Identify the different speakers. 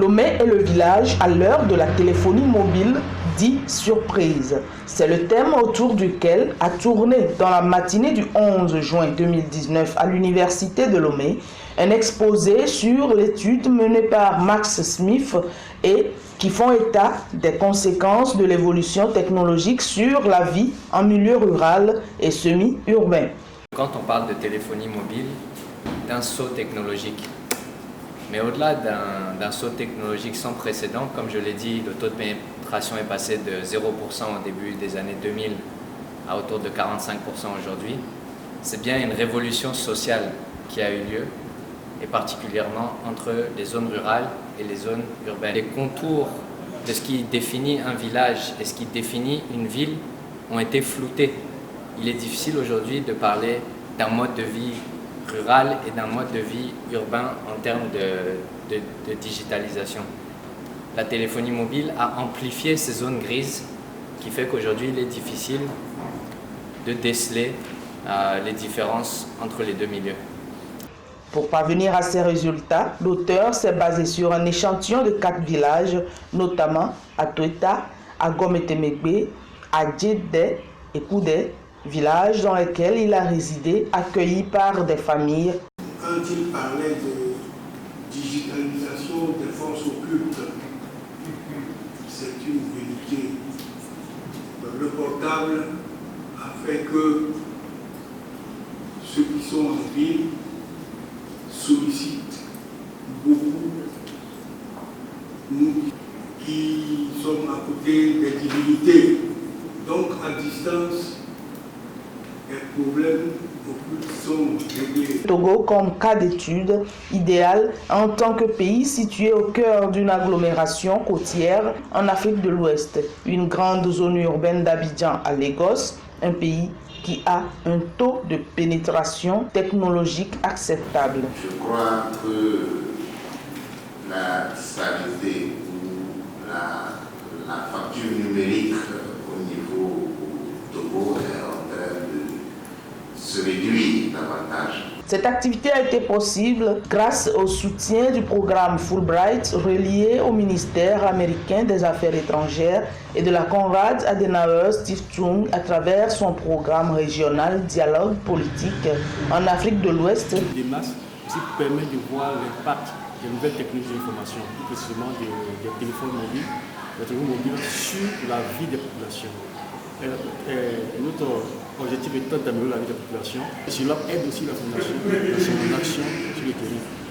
Speaker 1: Lomé est le village à l'heure de la téléphonie mobile dit surprise. C'est le thème autour duquel a tourné dans la matinée du 11 juin 2019 à l'université de Lomé un exposé sur l'étude menée par Max Smith et qui font état des conséquences de l'évolution technologique sur la vie en milieu rural et semi-urbain.
Speaker 2: Quand on parle de téléphonie mobile, d'un saut technologique. Mais au-delà d'un saut technologique sans précédent, comme je l'ai dit, le taux de pénétration est passé de 0% au début des années 2000 à autour de 45% aujourd'hui. C'est bien une révolution sociale qui a eu lieu, et particulièrement entre les zones rurales et les zones urbaines. Les contours de ce qui définit un village et ce qui définit une ville ont été floutés. Il est difficile aujourd'hui de parler d'un mode de vie rural et d'un mode de vie urbain en termes de digitalisation. La téléphonie mobile a amplifié ces zones grises qui fait qu'aujourd'hui il est difficile de déceler les différences entre les deux milieux.
Speaker 1: Pour parvenir à ces résultats, l'auteur s'est basé sur un échantillon de 4 villages, notamment à Toeta, à Gometemegbe, à Djedé et Koudé, villages dans lesquels il a résidé, accueilli par des familles.
Speaker 3: Quand il parlait de digitalisation des forces occultes, c'est une vérité. Le portable a fait que ceux qui sont en ville sollicitent beaucoup nous qui sommes à côté des divinités. Donc à distance, les problèmes occultes sont réglés.
Speaker 1: Togo comme cas d'étude idéal en tant que pays situé au cœur d'une agglomération côtière en Afrique de l'Ouest, une grande zone urbaine d'Abidjan à Lagos, un pays qui a un taux de pénétration technologique acceptable.
Speaker 4: Je crois que la disparité ou la facture numérique au niveau du Togo est en train de se réduire davantage.
Speaker 1: Cette activité a été possible grâce au soutien du programme Fulbright relié au ministère américain des Affaires étrangères et de la Konrad Adenauer Stiftung à travers son programme régional Dialogue politique en Afrique de l'Ouest.
Speaker 5: Des masses aussi permet de voir l'impact des nouvelles techniques de l'information, plus précisément des téléphones mobiles sur la vie des populations. Notre objectif étant d'améliorer la vie des populations, cela aide aussi la Fondation dans son action sur le terrain.